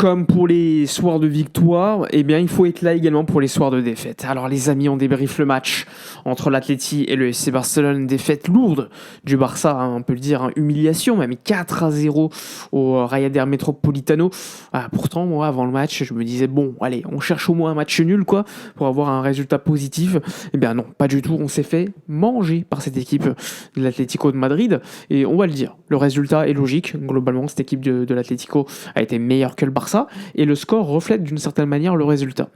Comme pour les soirs de victoire, eh bien, il faut être là également pour les soirs de défaite. Alors, les amis, on débriefe le match entre l'Atleti et le FC Barcelone. Défaite lourde du Barça, hein, on peut le dire, hein, humiliation, même 4-0 au Rayader Metropolitano. Ah, pourtant, moi, avant le match, je me disais, bon, allez, on cherche au moins un match nul, quoi, pour avoir un résultat positif. Eh bien, non, pas du tout. On s'est fait manger par cette équipe de l'Atlético de Madrid. Et on va le dire, le résultat est logique. Globalement, cette équipe de l'Atlético a été meilleure que le Barça. Et le score reflète d'une certaine manière le résultat.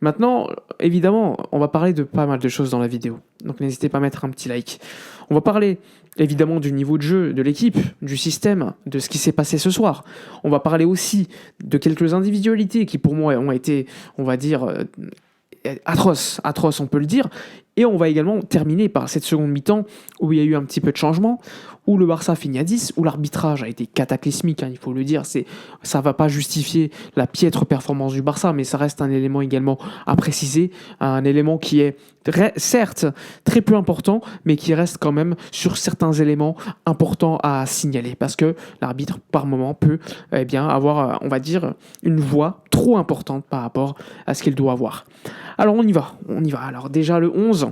Maintenant, évidemment, on va parler de pas mal de choses dans la vidéo. Donc n'hésitez pas à mettre un petit like. On va parler évidemment du niveau de jeu de l'équipe, du système, de ce qui s'est passé ce soir. On va parler aussi de quelques individualités qui pour moi ont été, on va dire, atroces, on peut le dire. Et on va également terminer par cette seconde mi-temps où il y a eu un petit peu de changement, où le Barça finit à 10, où l'arbitrage a été cataclysmique, hein, il faut le dire. Ça ne va pas justifier la piètre performance du Barça, mais ça reste un élément également à préciser, un élément qui est certes très peu important, mais qui reste quand même sur certains éléments importants à signaler, parce que l'arbitre, par moment, peut avoir, on va dire, une voix trop importante par rapport à ce qu'il doit avoir. Alors on y va. Alors déjà le 11,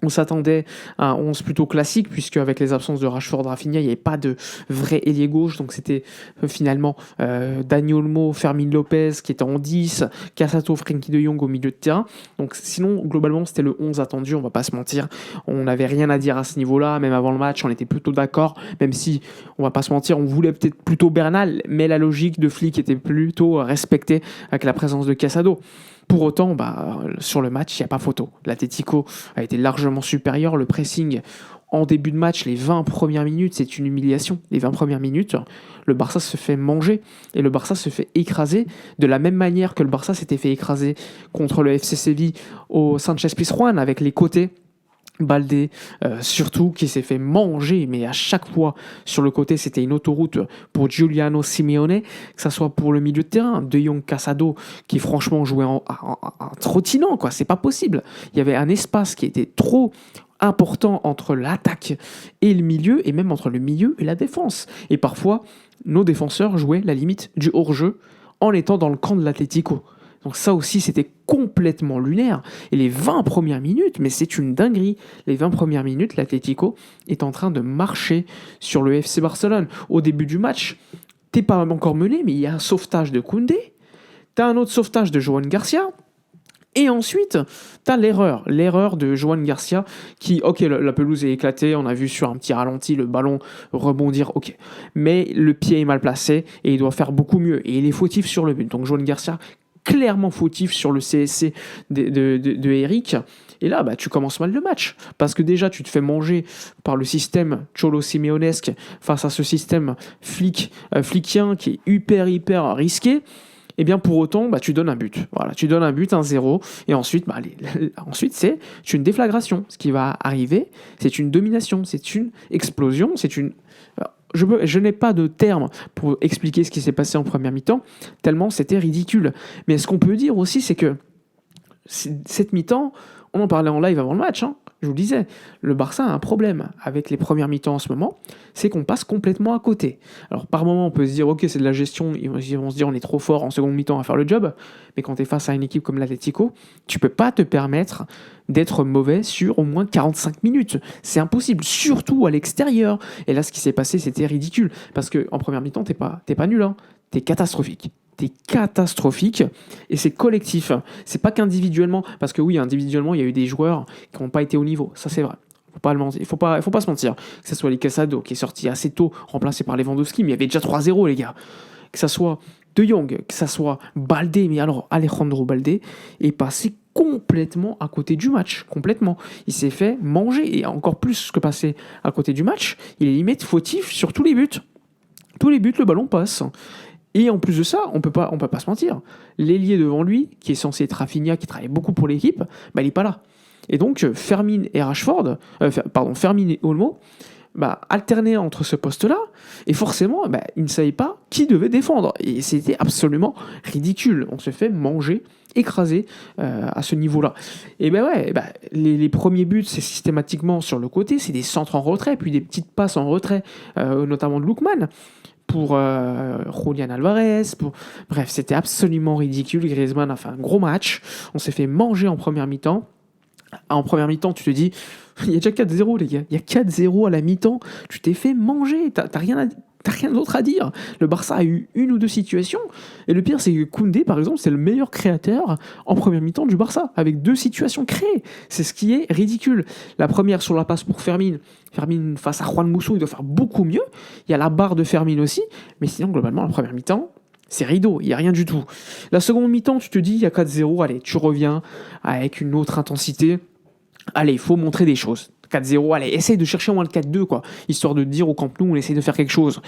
on s'attendait à un 11 plutôt classique, puisque avec les absences de Rashford, Rafinha, il n'y avait pas de vrai ailier gauche, donc c'était finalement Dani Olmo, Fermin Lopez qui était en 10, Casato, Frenkie de Jong au milieu de terrain. Donc sinon, globalement, c'était le 11 attendu, on va pas se mentir. On n'avait rien à dire à ce niveau-là, même avant le match, on était plutôt d'accord, même si, on va pas se mentir, on voulait peut-être plutôt Bernal, mais la logique de Flick était plutôt respectée avec la présence de Casado. Pour autant, sur le match, il n'y a pas photo. L'Atlético a été largement supérieur. Le pressing en début de match, les 20 premières minutes, c'est une humiliation. Les 20 premières minutes, le Barça se fait manger et le Barça se fait écraser de la même manière que le Barça s'était fait écraser contre le FC Séville au Sánchez-Pizjuán avec les côtés. Baldé, surtout, qui s'est fait manger, mais à chaque fois sur le côté, c'était une autoroute pour Giuliano Simeone, que ça soit pour le milieu de terrain, De Jong, Casado, qui franchement jouait en trottinant, quoi, c'est pas possible. Il y avait un espace qui était trop important entre l'attaque et le milieu, et même entre le milieu et la défense. Et parfois, nos défenseurs jouaient la limite du hors-jeu en étant dans le camp de l'Atlético. Donc ça aussi, c'était complètement lunaire. Et les 20 premières minutes, mais c'est une dinguerie. Les 20 premières minutes, l'Atlético est en train de marcher sur le FC Barcelone. Au début du match, t'es pas encore mené, mais il y a un sauvetage de Koundé. T'as un autre sauvetage de Johan Garcia. Et ensuite, t'as l'erreur de Johan Garcia qui, ok, la pelouse est éclatée, on a vu sur un petit ralenti le ballon rebondir, ok. Mais le pied est mal placé et il doit faire beaucoup mieux. Et il est fautif sur le but. Donc Johan Garcia, clairement fautif sur le CSC de Eric. Et là, tu commences mal le match. Parce que déjà, tu te fais manger par le système Cholo-Simeonesque face à ce système flickien qui est hyper risqué. Et bien pour autant, tu donnes un but. Voilà, tu donnes un but, 1-0. Et ensuite, ensuite c'est une déflagration. Ce qui va arriver, c'est une domination, c'est une explosion, c'est une... Je n'ai pas de terme pour expliquer ce qui s'est passé en première mi-temps, tellement c'était ridicule. Mais ce qu'on peut dire aussi, c'est que cette mi-temps, on en parlait en live avant le match, je vous le disais, le Barça a un problème avec les premières mi-temps en ce moment, c'est qu'on passe complètement à côté. Alors par moment, on peut se dire, ok, c'est de la gestion, ils vont se dire, on est trop fort en seconde mi-temps à faire le job, mais quand tu es face à une équipe comme l'Atlético, tu peux pas te permettre d'être mauvais sur au moins 45 minutes. C'est impossible, surtout à l'extérieur. Et là, ce qui s'est passé, c'était ridicule, parce qu'en première mi-temps, t'es pas nul, t'es catastrophique. Et c'est collectif. C'est pas qu'individuellement, parce que oui, individuellement, il y a eu des joueurs qui n'ont pas été au niveau. Ça, c'est vrai. Il faut pas se mentir. Que ce soit les Casado qui est sorti assez tôt, remplacé par Lewandowski, mais il y avait déjà 3-0, les gars. Que ce soit De Jong, que ce soit Baldé, mais alors Alejandro Baldé est passé complètement à côté du match, complètement. Il s'est fait manger, et encore plus que passer à côté du match, il est limite fautif sur tous les buts. Tous les buts, le ballon passe. Et en plus de ça, on peut pas se mentir. L'ailier devant lui, qui est censé être Rafinha, qui travaille beaucoup pour l'équipe, il n'est pas là. Et donc, Fermin et Olmo, alternaient entre ce poste-là, et forcément, ils ne savaient pas qui devait défendre. Et c'était absolument ridicule. On se fait manger, écraser à ce niveau-là. Et les premiers buts, c'est systématiquement sur le côté, c'est des centres en retrait, puis des petites passes en retrait, notamment de Lookman. pour Julian Alvarez. Bref, c'était absolument ridicule. Griezmann a fait un gros match. On s'est fait manger en première mi-temps. En première mi-temps, tu te dis, il y a déjà 4-0, les gars. Il y a 4-0 à la mi-temps. Tu t'es fait manger. T'as rien d'autre à dire. Le Barça a eu une ou deux situations. Et le pire, c'est que Koundé, par exemple, c'est le meilleur créateur en première mi-temps du Barça, avec 2 situations créées. C'est ce qui est ridicule. La première sur la passe pour Fermin. Fermin face à Juan Musso, il doit faire beaucoup mieux. Il y a la barre de Fermin aussi. Mais sinon, globalement, la première mi-temps, c'est rideau, il n'y a rien du tout. La seconde mi-temps, tu te dis, il y a 4-0, allez, tu reviens avec une autre intensité. Allez, il faut montrer des choses. 4-0, allez, essaye de chercher au moins le 4-2, quoi. Histoire de dire au Camp Nou, on essaye de faire quelque chose.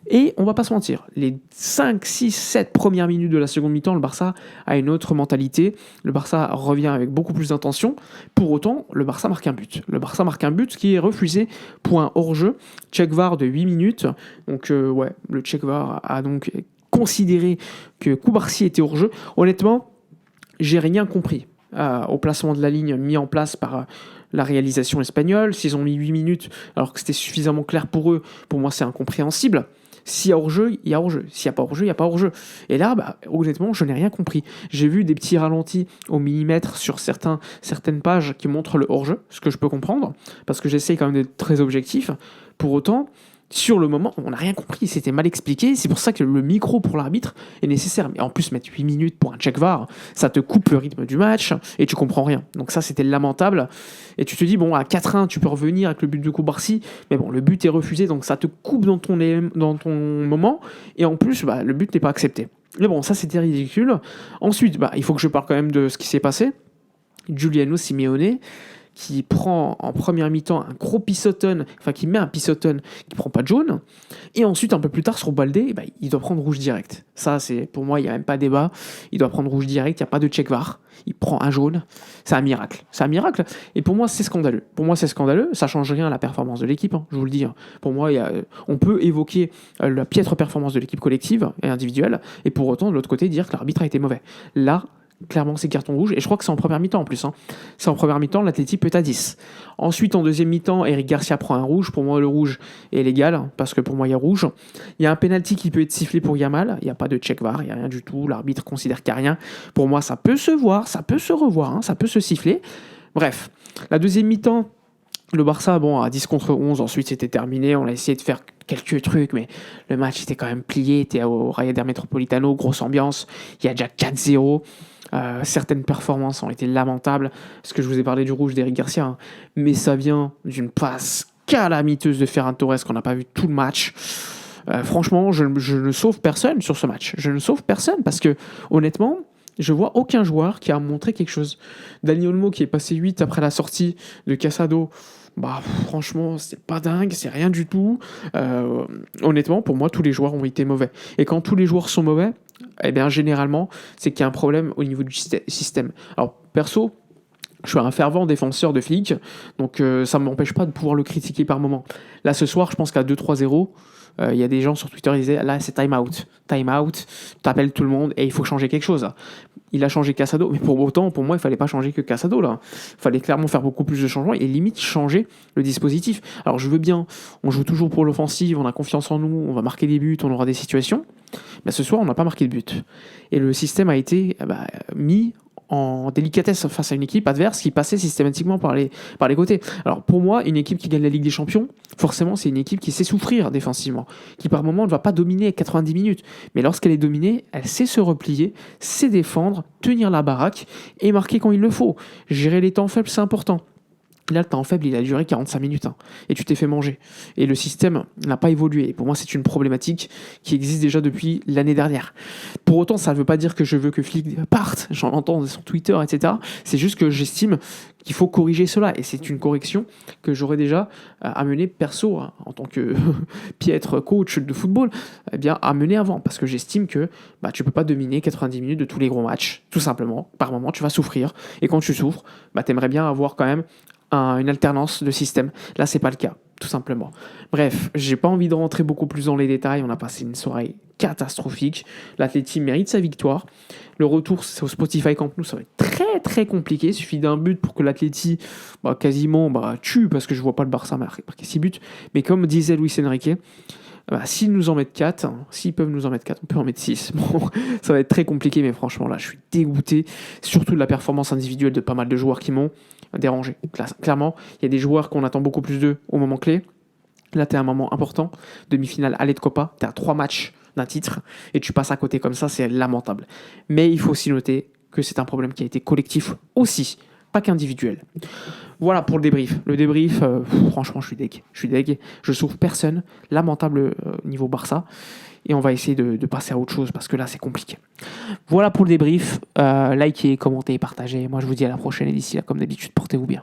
Et on va pas se mentir, les 5, 6, 7 premières minutes de la seconde mi-temps, le Barça a une autre mentalité. Le Barça revient avec beaucoup plus d'intention. Pour autant, le Barça marque un but. Le Barça marque un but qui est refusé pour un hors-jeu. Check VAR de 8 minutes. Donc, le check VAR a donc considéré que Koubarsi était hors-jeu. Honnêtement, j'ai rien compris au placement de la ligne mis en place par la réalisation espagnole. S'ils ont mis 8 minutes alors que c'était suffisamment clair pour eux, pour moi c'est incompréhensible. S'il y a hors-jeu, il y a hors-jeu. S'il n'y a pas hors-jeu, il n'y a pas hors-jeu. Et là, honnêtement, je n'ai rien compris. J'ai vu des petits ralentis au millimètre sur certaines pages qui montrent le hors-jeu, ce que je peux comprendre, parce que j'essaie quand même d'être très objectif. Pour autant, sur le moment, on n'a rien compris, c'était mal expliqué. C'est pour ça que le micro pour l'arbitre est nécessaire. Mais en plus, mettre 8 minutes pour un check VAR, ça te coupe le rythme du match et tu comprends rien. Donc ça, c'était lamentable. Et tu te dis, bon, à 4-1, tu peux revenir avec le but de Koubarsi, mais bon, le but est refusé, donc ça te coupe dans ton moment. Et en plus, le but n'est pas accepté. Mais bon, ça, c'était ridicule. Ensuite, il faut que je parle quand même de ce qui s'est passé. Giuliano Simeone, qui prend en première mi-temps un gros pisotton, qui met un pisotton qui prend pas de jaune, et ensuite un peu plus tard sur Baldé, il doit prendre rouge direct. Ça, c'est pour moi, il n'y a même pas débat, il doit prendre rouge direct, il n'y a pas de check VAR, il prend un jaune, c'est un miracle. C'est un miracle, et pour moi, c'est scandaleux. Ça change rien à la performance de l'équipe, je vous le dis. Pour moi, on peut évoquer la piètre performance de l'équipe collective et individuelle, et pour autant, de l'autre côté, dire que l'arbitre a été mauvais. Là, clairement, c'est carton rouge. Et je crois que c'est en première mi-temps en plus. C'est en première mi-temps, l'Atleti peut à 10. Ensuite, en deuxième mi-temps, Eric Garcia prend un rouge. Pour moi, le rouge est légal, parce que pour moi, il y a rouge. Il y a un penalty qui peut être sifflé pour Yamal. Il n'y a pas de check VAR, il n'y a rien du tout. L'arbitre considère qu'il n'y a rien. Pour moi, ça peut se voir, ça peut se revoir, ça peut se siffler. Bref, la deuxième mi-temps, le Barça, à 10 contre 11, ensuite c'était terminé. On a essayé de faire quelques trucs, mais le match était quand même plié. Était au Rayader Metropolitano, grosse ambiance. Il y a déjà 4-0. Certaines performances ont été lamentables, parce que je vous ai parlé du rouge d'Eric Garcia, mais ça vient d'une passe calamiteuse de Ferran Torres qu'on n'a pas vu tout le match. Franchement, je ne sauve personne sur ce match. Je ne sauve personne, parce que honnêtement, je vois aucun joueur qui a montré quelque chose. Dani Olmo qui est passé 8 après la sortie de Casado, franchement, c'est pas dingue, c'est rien du tout. Honnêtement, pour moi, tous les joueurs ont été mauvais. Et quand tous les joueurs sont mauvais, généralement, c'est qu'il y a un problème au niveau du système. Alors, perso, je suis un fervent défenseur de Flick, donc ça ne m'empêche pas de pouvoir le critiquer par moment. Là, ce soir, je pense qu'à 2-3-0, il y a des gens sur Twitter qui disaient, là, c'est time out, t'appelles tout le monde et il faut changer quelque chose. Il a changé Casado, mais pour autant, pour moi, il fallait pas changer que Casado, là. Il fallait clairement faire beaucoup plus de changements et limite changer le dispositif. Alors, je veux bien, on joue toujours pour l'offensive, on a confiance en nous, on va marquer des buts, on aura des situations. Mais ce soir, on n'a pas marqué de but. Et le système a été mis en délicatesse face à une équipe adverse qui passait systématiquement par les côtés. Alors pour moi, une équipe qui gagne la Ligue des Champions, forcément c'est une équipe qui sait souffrir défensivement, qui par moment ne va pas dominer 90 minutes, mais lorsqu'elle est dominée, elle sait se replier, sait défendre, tenir la baraque et marquer quand il le faut. Gérer les temps faibles, c'est important. Là, le temps faible, il a duré 45 minutes. Et tu t'es fait manger. Et le système n'a pas évolué. Et pour moi, c'est une problématique qui existe déjà depuis l'année dernière. Pour autant, ça ne veut pas dire que je veux que Flick parte. J'en entends sur Twitter, etc. C'est juste que j'estime qu'il faut corriger cela. Et c'est une correction que j'aurais déjà amené perso, en tant que piètre coach de football, à mener avant. Parce que j'estime que tu ne peux pas dominer 90 minutes de tous les gros matchs. Tout simplement. Par moment, tu vas souffrir. Et quand tu souffres, tu aimerais bien avoir quand même une alternance de système. Là, c'est pas le cas, tout simplement. Bref, j'ai pas envie de rentrer beaucoup plus dans les détails. On a passé une soirée catastrophique. L'Atleti mérite sa victoire. Le retour, c'est au Spotify Camp Nou. Ça va être très très compliqué. Il suffit d'un but pour que l'Atleti quasiment tue, parce que je vois pas le Barça marquer 6 buts. Mais comme disait Luis Enrique, S'ils nous en mettent 4, s'ils peuvent nous en mettre 4, on peut en mettre 6. Bon, ça va être très compliqué, mais franchement, là, je suis dégoûté. Surtout de la performance individuelle de pas mal de joueurs qui m'ont dérangé. Clairement, il y a des joueurs qu'on attend beaucoup plus d'eux au moment clé. Là, tu es à un moment important. Demi-finale aller de Copa, tu es à 3 matchs d'un titre, et tu passes à côté comme ça, c'est lamentable. Mais il faut aussi noter que c'est un problème qui a été collectif aussi, pas qu'individuel. Voilà pour le débrief. Le débrief, franchement, je suis deg. Je sauve personne. Lamentable niveau Barça. Et on va essayer de passer à autre chose parce que là, c'est compliqué. Voilà pour le débrief. Likez, commentez, partagez. Moi, je vous dis à la prochaine et d'ici là, comme d'habitude, portez-vous bien.